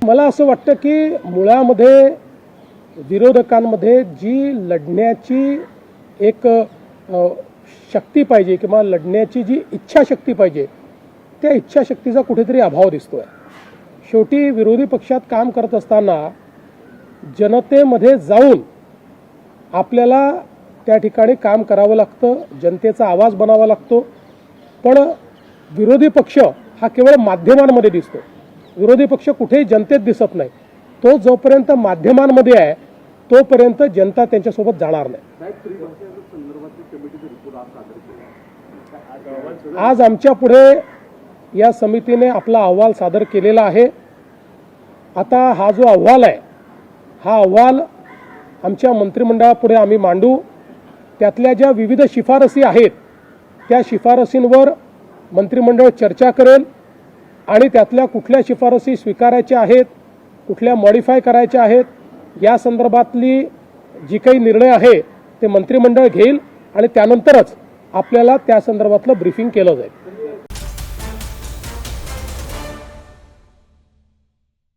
मला असं वाटतं की मुळामध्ये विरोधकांमध्ये जी लढण्याची एक शक्ती पाहिजे किंवा लढण्याची जी इच्छाशक्ती पाहिजे त्या इच्छाशक्तीचा कुठेतरी अभाव दिसतोय। शेवटी विरोधी पक्षात काम करत असताना जनतेमध्ये जाऊन आपल्याला त्या ठिकाणी काम करावं लागतं, जनतेचा आवाज बनावा लागतो। पण विरोधी पक्ष हा केवळ माध्यमांमध्ये दिसतो, विरोधी पक्ष कुठेही जनतेत दिसत नाही। तो जोपर्यंत माध्यमांमध्ये आहे तोपर्यंत जनता त्यांच्यासोबत जाणार नाही। आज आमच्या पुढे या समितीने आपला अहवाल सादर केलेला आहे। आता हा जो अहवाल आहे हा अहवाल आमच्या मंत्रिमंडळापुढे आम्ही मांडू। त्यातल्या ज्या विविध शिफारसी आहेत त्या शिफारसींवर मंत्रिमंडळ चर्चा करेल आणि त्यातल्या कुठल्या शिफारसी स्वीकारायच्या आहेत, कुठल्या मॉडिफाय करायच्या आहेत या संदर्भातली जी काही निर्णय आहे ते मंत्रिमंडळ घेईल आणि त्यानंतरच आपल्याला त्या संदर्भातलं ब्रीफिंग केलं जाईल।